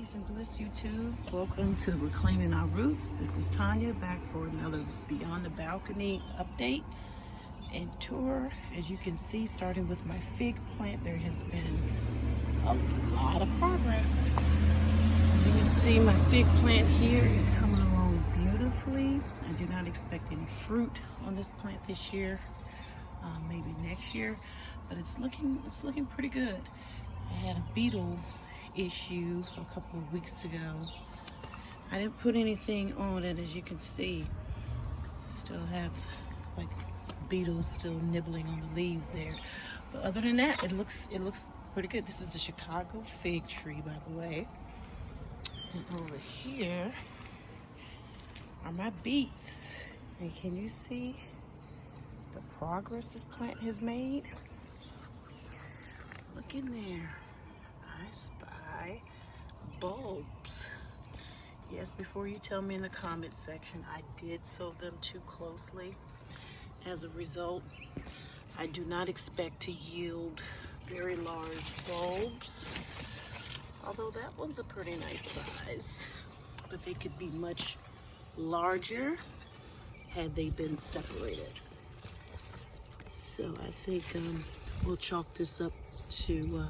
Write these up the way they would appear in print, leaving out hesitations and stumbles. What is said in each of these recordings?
Peace and bliss, YouTube. Welcome to Reclaiming Our Roots. This is Tanya back for another Beyond the Balcony update and tour. As you can see, starting with my fig plant, there has been a lot of progress. As you can see, my fig plant here is coming along beautifully. I do not expect any fruit on this plant this year, maybe next year, but it's looking pretty good. I had a beetle issue a couple of weeks ago. I didn't put anything on it, as you can see. Still have like some beetles still nibbling on the leaves there, but other than that, it looks pretty good. This is a Chicago fig tree, by the way. And over here are my beets, and can you see the progress this plant has made? Look in there. I spy bulbs. Yes, before you tell me in the comment section, I did sow them too closely. As a result, I do not expect to yield very large bulbs. Although that one's a pretty nice size, but they could be much larger had they been separated. So I think we'll chalk this up to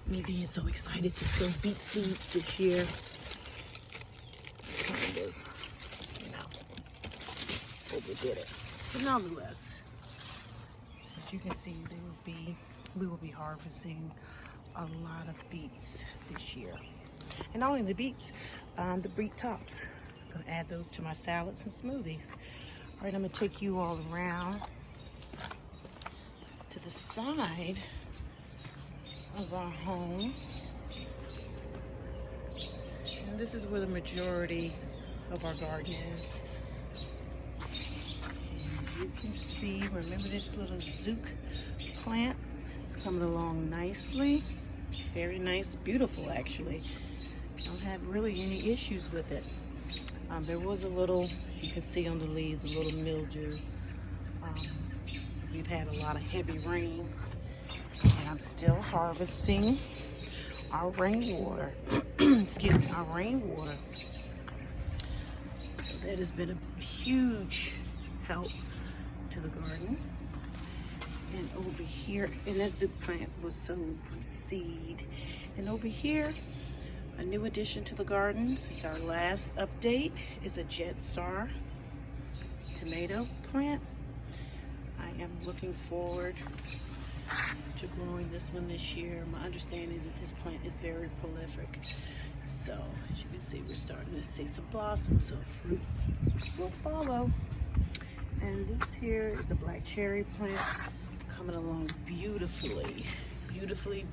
me being so excited to sow beet seeds this year. Kind of, overdid it. But nonetheless, as you can see, we will be harvesting a lot of beets this year. And not only the beets, the beet tops. I'm gonna add those to my salads and smoothies. All right, I'm gonna take you all around to the side of our home. And this is where the majority of our garden is. And as you can see, remember this little zook plant? It's coming along nicely. Very nice, beautiful actually. Don't have really any issues with it. There was a little, you can see on the leaves, a little mildew. We've had a lot of heavy rain, and I'm still harvesting our rainwater. Excuse me, our rainwater. So that has been a huge help to the garden. And over here, and that zook plant was sown from seed. And over here, a new addition to the garden since our last update is a Jetstar tomato plant. I am looking forward to growing this one this year. My understanding that this plant is very prolific. So as you can see, we're starting to see some blossoms, so fruit will follow. And this here is a black cherry plant coming along beautifully. Beautifully.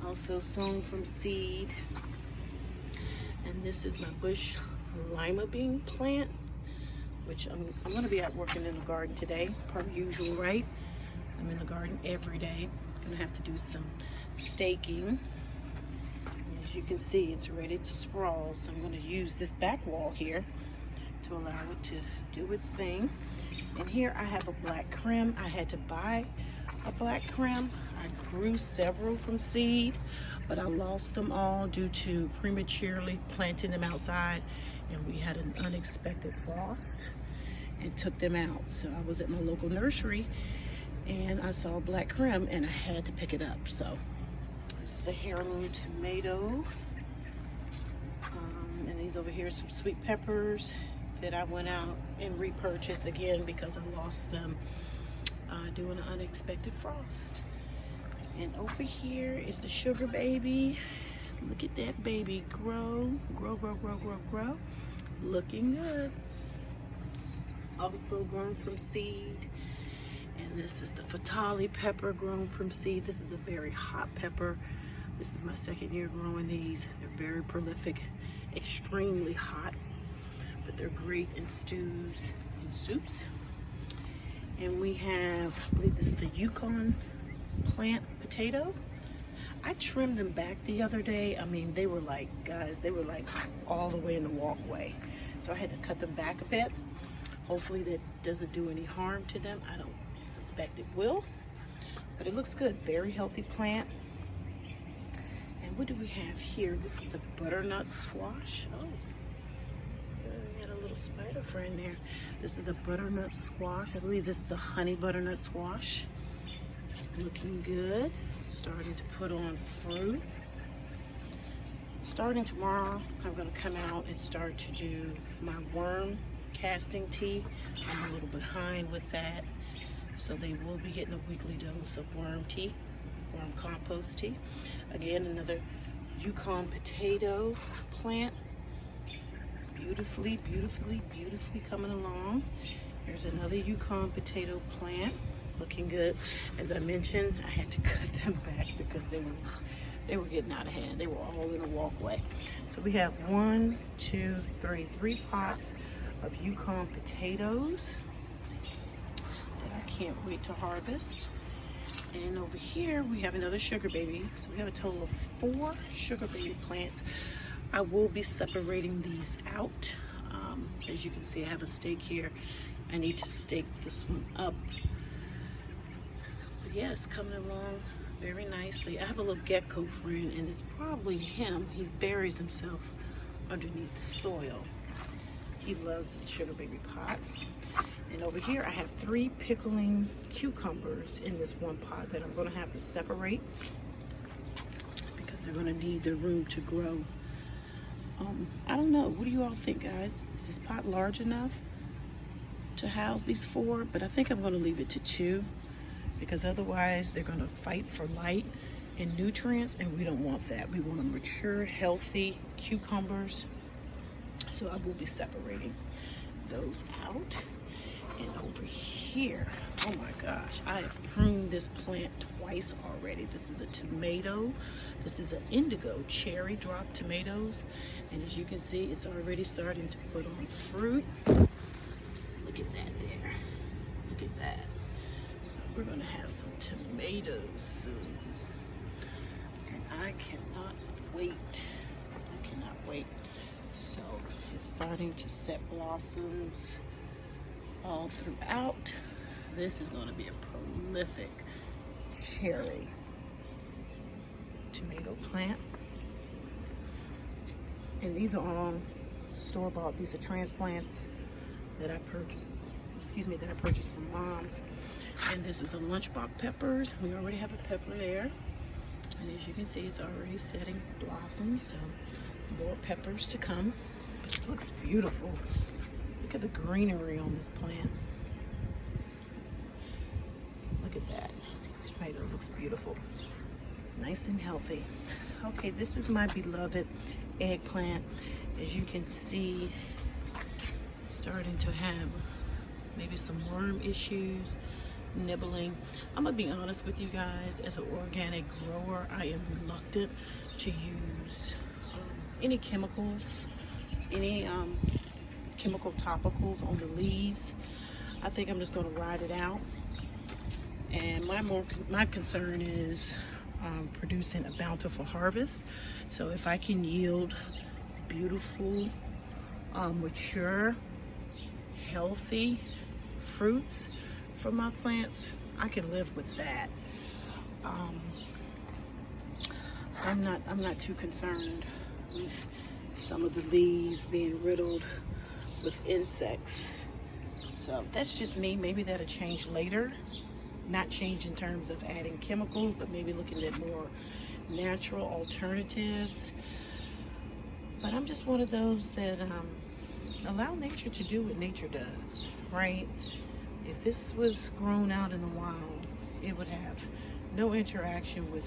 Also sown from seed. And this is my bush lima bean plant, which I'm going to be out working in the garden today, per usual, right? I'm in the garden every day. I'm going to have to do some staking. As you can see, it's ready to sprawl, so I'm going to use this back wall here to allow it to do its thing. And here I have a black creme. I had to buy a black creme. I grew several from seed, but I lost them all due to prematurely planting them outside, and we had an unexpected frost and took them out. So I was at my local nursery and I saw black creme and I had to pick it up. So this is a heirloom tomato. And these over here are some sweet peppers that I went out and repurchased again because I lost them due to an unexpected frost. And over here is the sugar baby. Look at that baby grow. Looking good. Also grown from seed. And this is the Fatali pepper grown from seed. This is a very hot pepper. This is my second year growing these. They're very prolific, extremely hot, but they're great in stews and soups. And we have, I believe this is the Yukon plant potato. I trimmed them back the other day. I mean, they were like, guys, they were like all the way in the walkway. So I had to cut them back a bit. Hopefully that doesn't do any harm to them. I don't suspect it will, but it looks good. Very healthy plant. what do we have here? This is a butternut squash. Oh, we had a little spider friend there. This is a butternut squash. I believe this is a honey butternut squash. Looking good. Starting to put on fruit. Starting tomorrow, I'm going to come out and start to do my worm casting tea. I'm a little behind with that, so they will be getting a weekly dose of worm tea, worm compost tea. Again, another Yukon potato plant. Beautifully, beautifully, beautifully coming along. Here's another Yukon potato plant. Looking good. As I mentioned, I had to cut them back because they were getting out of hand. They were all in a walkway. So we have 3 pots of Yukon potatoes that I can't wait to harvest. And over here we have another sugar baby. So we have a total of 4 sugar baby plants. I will be separating these out. As you can see, I have a stake here. I need to stake this one up. But yeah, it's coming along very nicely. I have a little gecko friend, and it's probably him. He buries himself underneath the soil. He loves this sugar baby pot. And over here I have 3 pickling cucumbers in this one pot that I'm going to have to separate because they're going to need the room to grow. I don't know. What do you all think, guys? Is this pot large enough to house these 4? But I think I'm going to leave it to 2 because otherwise they're going to fight for light and nutrients, and we don't want that. We want mature, healthy cucumbers. So I will be separating those out. And over here, oh my gosh, I have pruned this plant twice already. This is a tomato. This is an indigo cherry drop tomatoes. And as you can see, it's already starting to put on fruit. Look at that there. Look at that. So we're gonna have some tomatoes soon. And I cannot wait. I cannot wait. So it's starting to set blossoms all throughout. This is going to be a prolific cherry tomato plant. And these are all store-bought. These are transplants that I purchased, that I purchased from Mom's. And this is a lunchbox peppers. We already have a pepper there. And as you can see, it's already setting blossoms, so more peppers to come. But it looks beautiful. Look at the greenery on this plant. Look at that. This tomato looks beautiful. Nice and healthy. Okay, this is my beloved eggplant. As you can see, starting to have maybe some worm issues, nibbling. I'm gonna be honest with you guys, as an organic grower, I am reluctant to use any chemicals, any chemical topicals on the leaves. I think I'm just going to ride it out. And my concern is producing a bountiful harvest. So if I can yield beautiful, mature, healthy fruits from my plants, I can live with that. I'm not too concerned with some of the leaves being riddled with insects. So that's just me. Maybe that'll change later. Not change in terms of adding chemicals, but maybe looking at more natural alternatives. But I'm just one of those that allow nature to do what nature does, right? If this was grown out in the wild, it would have no interaction with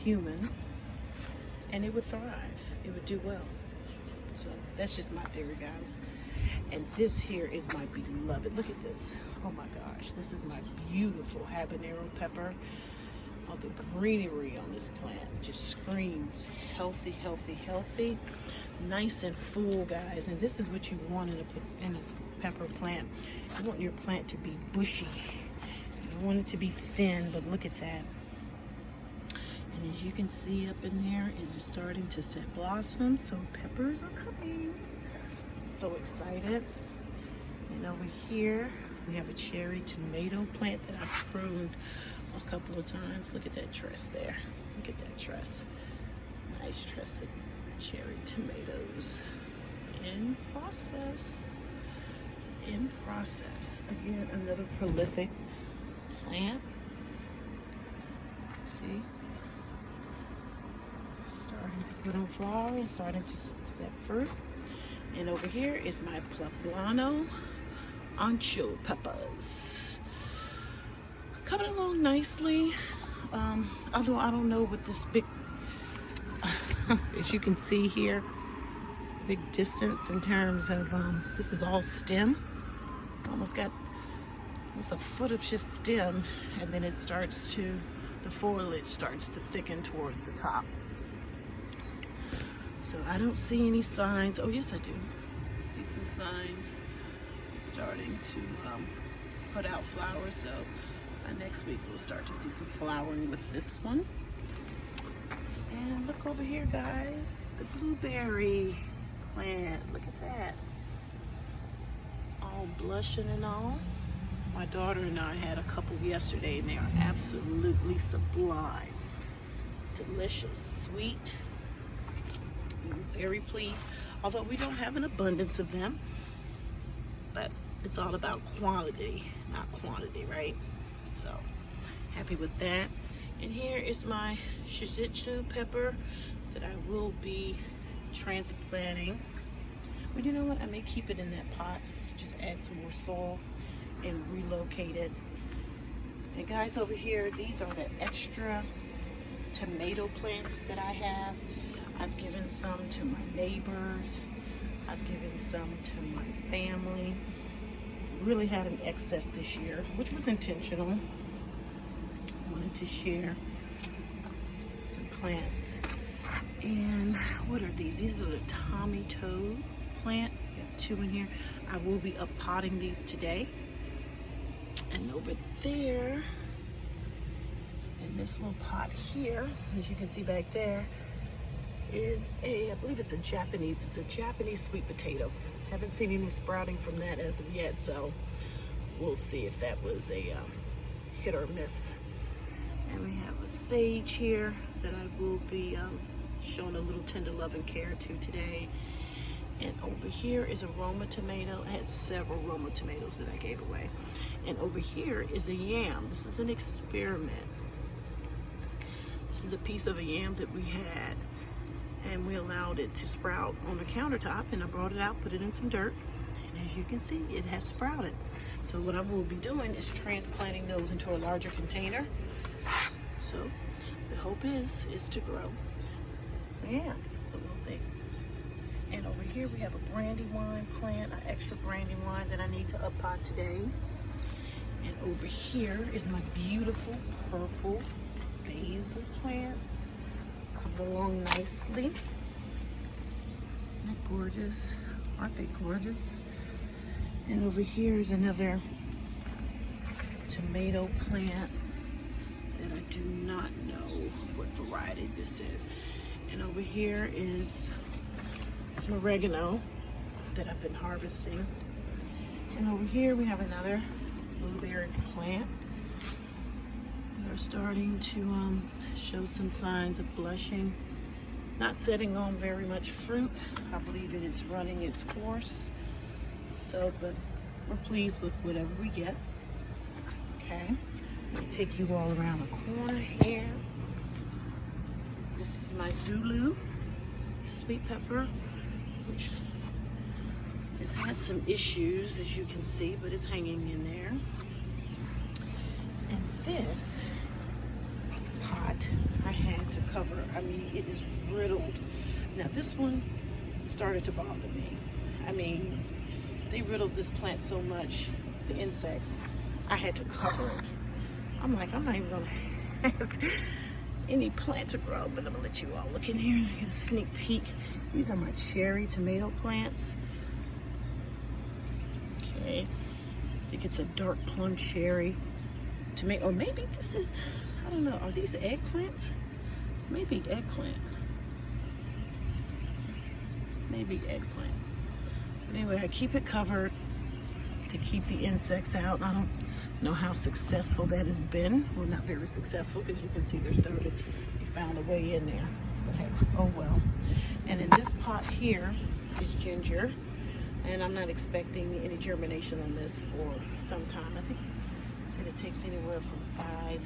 human, and it would thrive. It would do well. So that's just my theory, guys. And this here is my beloved. Look at this. Oh my gosh. This is my beautiful habanero pepper. Oh, the greenery on this plant just screams healthy, healthy, healthy. Nice and full, guys. And this is what you want in a pepper plant. You want your plant to be bushy. You don't want it to be thin, but look at that. And as you can see up in there, it is starting to set blossoms, so peppers are coming. So excited. And over here, we have a cherry tomato plant that I've pruned a couple of times. Look at that tress there. Look at that tress. nice tressed cherry tomatoes in process. In process. Again, another prolific plant. See? Starting to put on flower and starting to set fruit. And over here is my Pltano Ancho peppers. Coming along nicely. Although I don't know what this big, as you can see here, big distance in terms of, this is all stem. Almost got almost a foot of just stem, and then it starts to, the foliage starts to thicken towards the top. So I don't see any signs. Oh yes I do. See some signs. It's starting to put out flowers, so by next week we'll start to see some flowering with this one. And look over here, guys, the blueberry plant. Look at that. All blushing and all. My daughter and I had a couple yesterday, and they are absolutely sublime. Delicious, sweet. We were very pleased. Although we don't have an abundance of them, but it's all about quality, not quantity, right? So happy with that. And here is my Jujitsu Pepper that I will be transplanting. But you know what? I may keep it in that pot, just add some more soil and relocate it. And guys, over here, these are the extra tomato plants that I have. I've given some to my neighbors. I've given some to my family. Really had an excess this year, which was intentional. Wanted to share some plants. And what are these? These are the tomato plant. We have two in here. I will be uppotting these today. And over there, in this little pot here, as you can see back there, is I believe it's a Japanese sweet potato. Haven't seen any sprouting from that as of yet, so we'll see if that was a hit or miss. And we have a sage here that I will be showing a little tender love and care to today. And over here is a Roma tomato. I had several Roma tomatoes that I gave away. And over here is a yam. This is an experiment. This is a piece of a yam that we had, and we allowed it to sprout on the countertop, and I brought it out, put it in some dirt, and as you can see, it has sprouted. So what I will be doing is transplanting those into a larger container. So the hope is to grow. So yeah, so we'll see. And over here we have a brandywine plant, an extra brandywine that I need to uppot today. And over here is my beautiful purple basil plant. Coming along nicely. Isn't that gorgeous? Aren't they gorgeous? And over here is another tomato plant that I do not know what variety this is. And over here is some oregano that I've been harvesting. And over here we have another blueberry plant that are starting to show some signs of blushing. Not setting on very much fruit. I believe it is running its course. So, but we're pleased with whatever we get. Okay, I'm gonna take you all around the corner here. This is my Zulu sweet pepper, which has had some issues, as you can see, but it's hanging in there. And this pot I had to cover. I mean, it is riddled. Now this one started to bother me. I mean, they riddled this plant so much, the insects, I had to cover it. I'm like, I'm not even gonna have any plant to grow, but I'm gonna let you all look in here and get a sneak peek. These are my cherry tomato plants. Okay, I think it's a dark plum cherry tomato, or maybe this is, I don't know, are these eggplants? It's maybe eggplant. It's maybe eggplant. But anyway, I keep it covered to keep the insects out. I don't know how successful that has been. Well, not very successful, because you can see they found a way in there. but hey, oh well. And in this pot here is ginger, and I'm not expecting any germination on this for some time. I think it said it takes anywhere from 5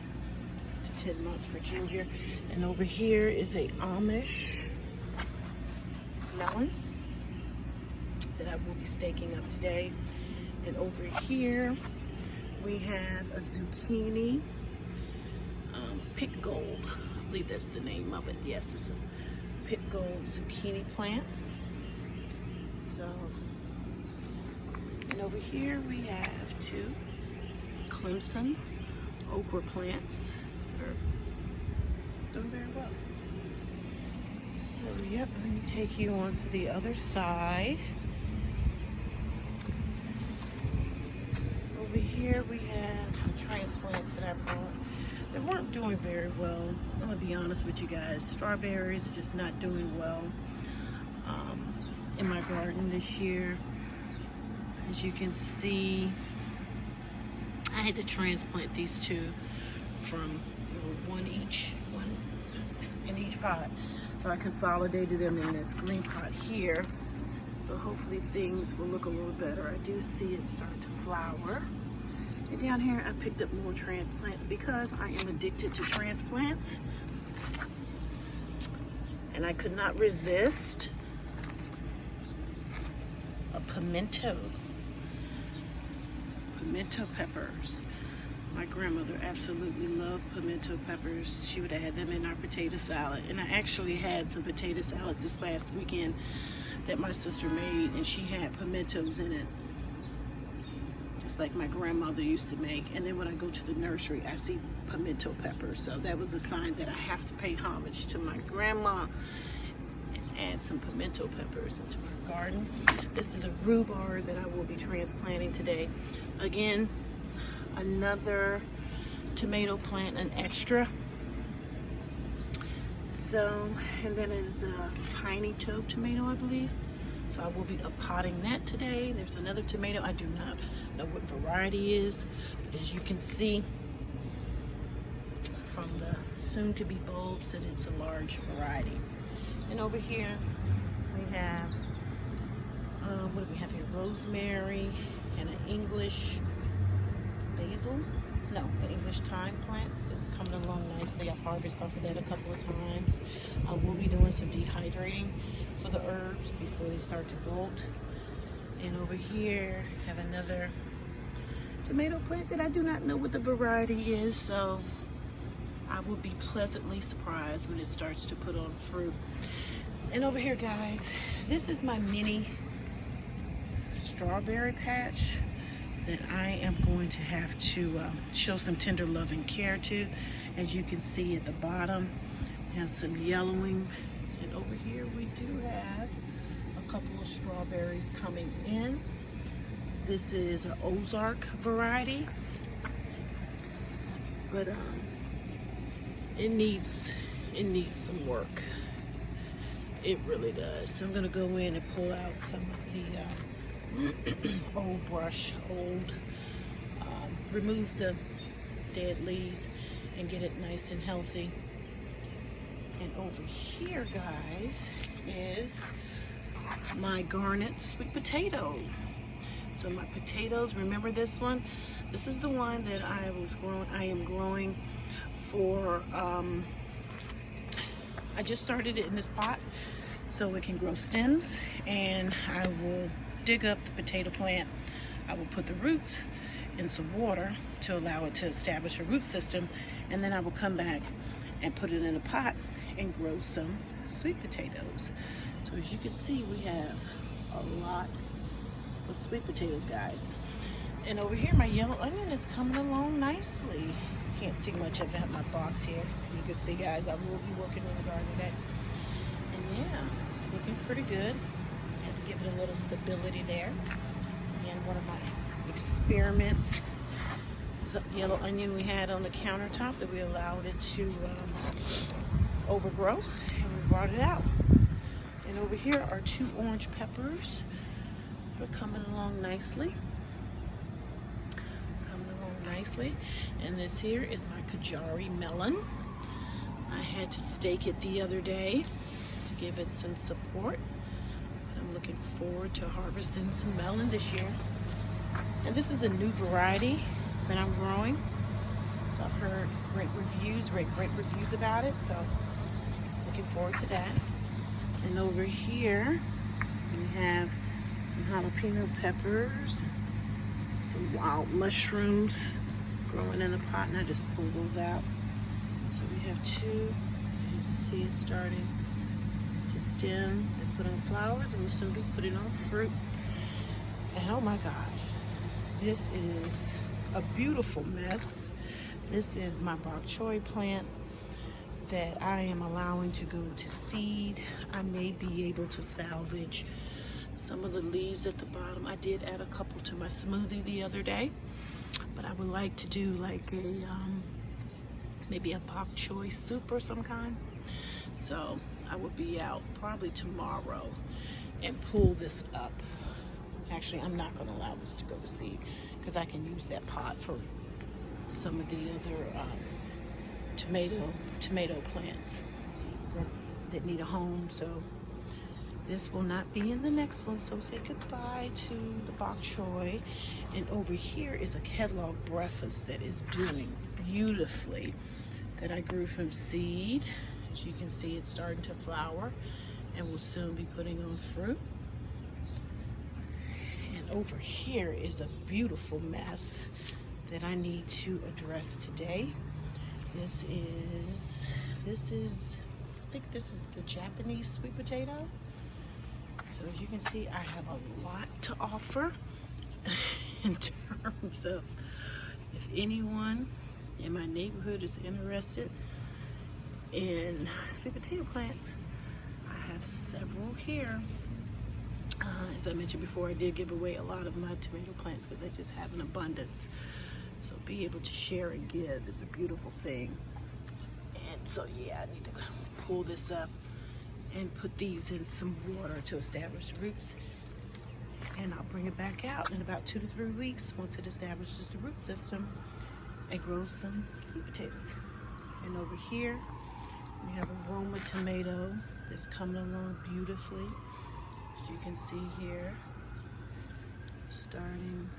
to 10 months for ginger. And over here is a Amish melon that I will be staking up today. And over here we have a zucchini, Pick Gold. I believe that's the name of it. Yes, it's a Pick Gold zucchini plant. So, and over here we have 2 Clemson okra plants that are doing very well. So, yep, let me take you on to the other side. Over here we have some transplants that I brought. They weren't doing very well. I'm gonna be honest with you guys. Strawberries are just not doing well in my garden this year. As you can see, I had to transplant these 2 from, one in each pot. So I consolidated them in this green pot here. So hopefully things will look a little better. I do see it start to flower. And down here I picked up more transplants because I am addicted to transplants. And I could not resist a pimento peppers. My grandmother absolutely loved pimento peppers. She would add them in our potato salad. And I actually had some potato salad this past weekend that my sister made, and she had pimentos in it, just like my grandmother used to make. And then when I go to the nursery, I see pimento peppers. So that was a sign that I have to pay homage to my grandma and add some pimento peppers into my garden. This is a rhubarb that I will be transplanting today. Again, another tomato plant, an extra. So, and then is a tiny tube tomato, I believe. So I will be potting that today. There's another tomato. I do not know what variety is, but as you can see from the soon-to-be bulbs, that it's a large variety. And over here we have, what do we have here? Rosemary and an English basil. No, an English thyme plant is coming along nicely. I've harvested off of that a couple of times. I will be doing some dehydrating for the herbs before they start to bolt. And over here, have another tomato plant that I do not know what the variety is, so I will be pleasantly surprised when it starts to put on fruit. And over here, guys, this is my mini strawberry patch that I am going to have to show some tender love and care to. As you can see at the bottom, have some yellowing. And over here we do have a couple of strawberries coming in. This is an Ozark variety, but it needs some work. It really does. So I'm gonna go in and pull out some of the remove the dead leaves and get it nice and healthy. And over here, guys, is my Garnet sweet potato. So my potatoes, remember this one? This is the one that I am growing for, I just started it in this pot so it can grow stems, and I will dig up the potato plant. I will put the roots in some water to allow it to establish a root system, and then I will come back and put it in a pot and grow some sweet potatoes. So as you can see, we have a lot of sweet potatoes, guys. And over here, my yellow onion is coming along nicely. Can't see much of it at my box here. You can see, guys, I will be working in the garden today. And yeah, it's looking pretty good. Had to give it a little stability there. And one of my experiments is a yellow onion we had on the countertop that we allowed it to overgrow, and we brought it out. And over here are 2 orange peppers. They're coming along nicely. And this here is my Pajama Melon. I had to stake it the other day to give it some support. But I'm looking forward to harvesting some melon this year. And this is a new variety that I'm growing. So I've heard great reviews about it. So looking forward to that. And over here, we have some jalapeno peppers, some wild mushrooms growing in a pot, and I just pulled those out. So we have two. You can see it starting to stem and put on flowers, and we'll soon be putting on fruit. And oh my gosh, this is a beautiful mess. This is my Bok Choy plant that I am allowing to go to seed. I may be able to salvage some of the leaves at the bottom. I did add a couple to my smoothie the other day, but I would like to do like a maybe a bok choy soup or some kind. So I will be out probably tomorrow and pull this up. Actually, I'm not going to allow this to go to seed because I can use that pot for some of the other tomato plants that need a home. So this will not be in the next one. So say goodbye to the bok choy. And over here is a Kellogg breakfast that is doing beautifully, that I grew from seed. As you can see, it's starting to flower and will soon be putting on fruit. And over here is a beautiful mess that I need to address today. This is, I think this is the Japanese sweet potato. So as you can see, I have a lot to offer in terms of if anyone in my neighborhood is interested in sweet potato plants, I have several here. As I mentioned before, I did give away a lot of my tomato plants because I just have an abundance. So be able to share and give is a beautiful thing. And so yeah, I need to pull this up and put these in some water to establish roots. And I'll bring it back out in about 2 to 3 weeks once it establishes the root system and grows some sweet potatoes. And over here, we have a Roma tomato that's coming along beautifully. As you can see here, starting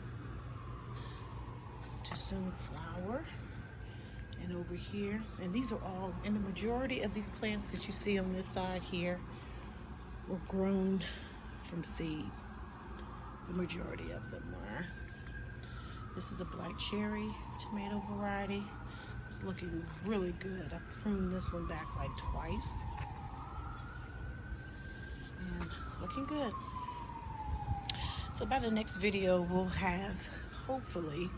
to soon flower. And over here, and these are all, and the majority of these plants that you see on this side here were grown from seed. The majority of them were. This is a black cherry tomato variety. It's looking really good. I pruned this one back like twice. And looking good. So by the next video, we'll have, hopefully,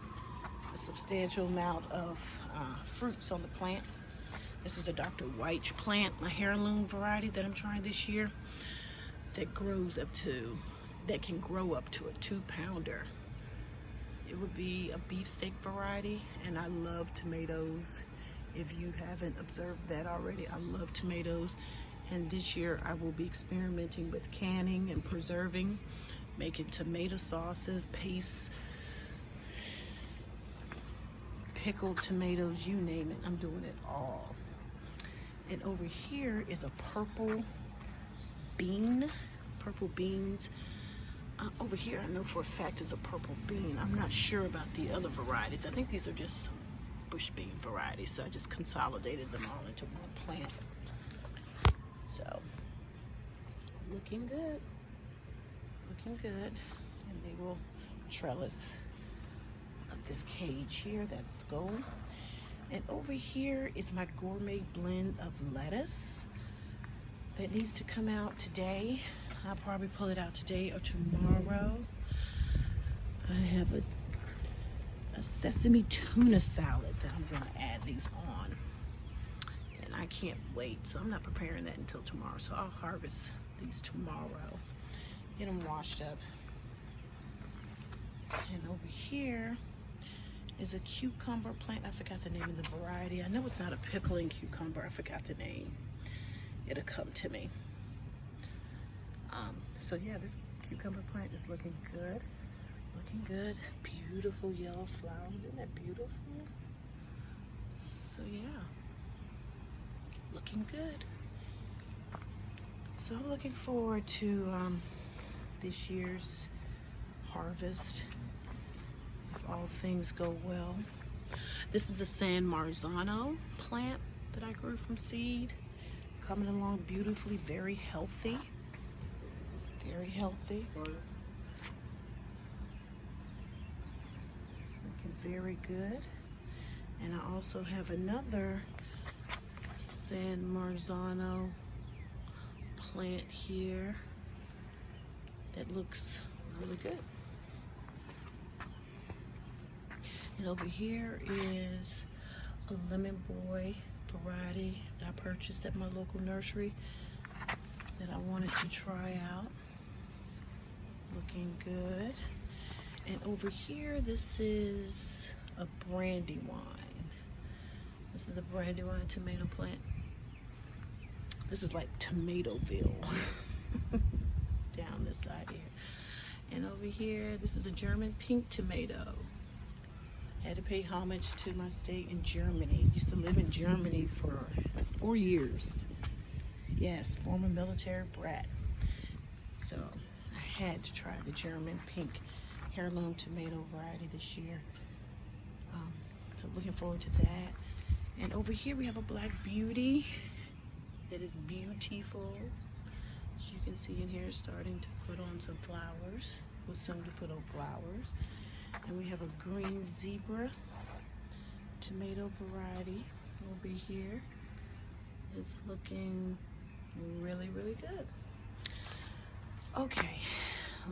a substantial amount of fruits on the plant. This is a Dr. White's plant, a heirloom variety that I'm trying this year that can grow up to a 2-pounder. It would be a beefsteak variety, and I love tomatoes. If you haven't observed that already, I love tomatoes. And this year I will be experimenting with canning and preserving, making tomato sauces, pastes, pickled tomatoes, you name it. I'm doing it all. And over here is a purple beans. Over here, I know for a fact it's a purple bean. I'm not sure about the other varieties. I think these are just some bush bean varieties, so I just consolidated them all into one plant. So, looking good. Looking good. And they will trellis up this cage here. That's the goal. And over here is my gourmet blend of lettuce that needs to come out today. I'll probably pull it out today or tomorrow. I have a sesame tuna salad that I'm going to add these on. And I can't wait. So I'm not preparing that until tomorrow. So I'll harvest these tomorrow. Get them washed up. And over here is a cucumber plant. I forgot the name of the variety. I know it's not a pickling cucumber. I forgot the name. It'll come to me. So yeah, this cucumber plant is looking good. Looking good. Beautiful yellow flowers. Isn't that beautiful? So yeah. looking good. So I'm looking forward to this year's harvest, if all things go well. This is a San Marzano plant that I grew from seed. Coming along beautifully, very healthy. Very healthy. Looking very good. And I also have another San Marzano plant here that looks really good. And over here is a Lemon Boy variety that I purchased at my local nursery that I wanted to try out. Looking good. And over here, this is a Brandywine. This is a Brandywine tomato plant. This is like Tomatoville down this side here. And over here, this is a German pink tomato. Had to pay homage to my state in Germany. Used to live in Germany for 4 years. Yes, former military brat. So I had to try the German pink heirloom tomato variety this year. So looking forward to that. And over here we have a Black Beauty that is beautiful. As you can see in here, starting to put on some flowers. We'll soon to put on flowers. And we have a Green Zebra tomato variety over here. It's looking really, really good. Okay,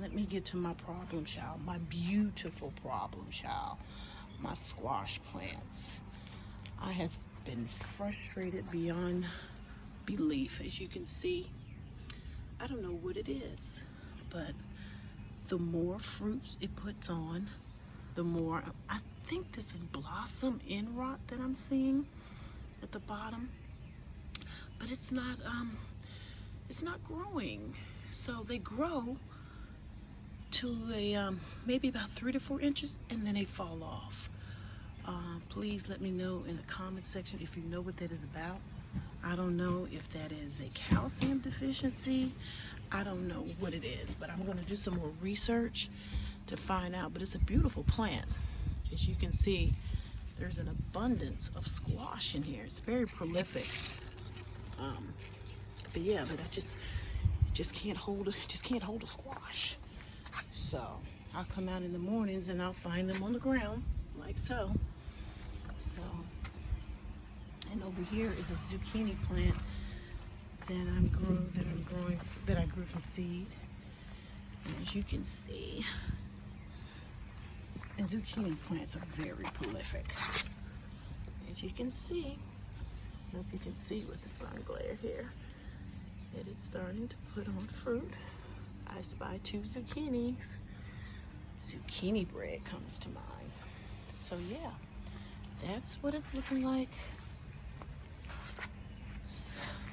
let me get to my problem child, my beautiful problem child, my squash plants. I have been frustrated beyond belief. As you can see, I don't know what it is, but the more fruits it puts on, the more, I think this is blossom end rot that I'm seeing at the bottom, but it's not growing. So they grow to a maybe about 3 to 4 inches, and then they fall off. Please let me know in the comment section if you know what that is about. I don't know if that is a calcium deficiency. I don't know what it is, but I'm going to do some more research to find out. But it's a beautiful plant. As you can see, there's an abundance of squash in here. It's very prolific. But yeah, but I just can't hold a squash. So I'll come out in the mornings and I'll find them on the ground like so. And over here is a zucchini plant that I grew from seed. And as you can see, and zucchini plants are very prolific. As you can see, I hope you can see with the sun glare here, that it's starting to put on fruit. I spy 2 zucchinis. Zucchini bread comes to mind. So yeah, that's what it's looking like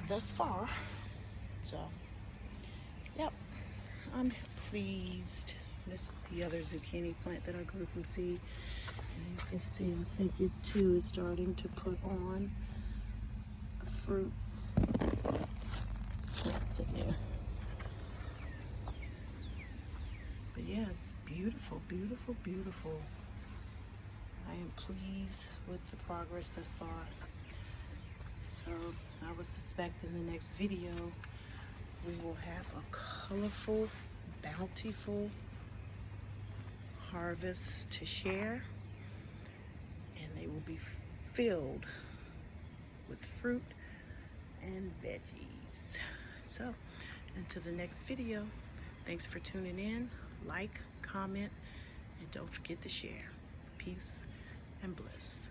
thus far. So, yep, I'm pleased. This is the other zucchini plant that I grew from seed. And you can see, I think it too is starting to put on a fruit. That's in there. But yeah, it's beautiful, beautiful, beautiful. I am pleased with the progress thus far. So I would suspect in the next video, we will have a colorful, bountiful harvest to share. And they will be filled with fruit and veggies. So until the next video, thanks for tuning in. Like, comment, and don't forget to share. Peace and bliss.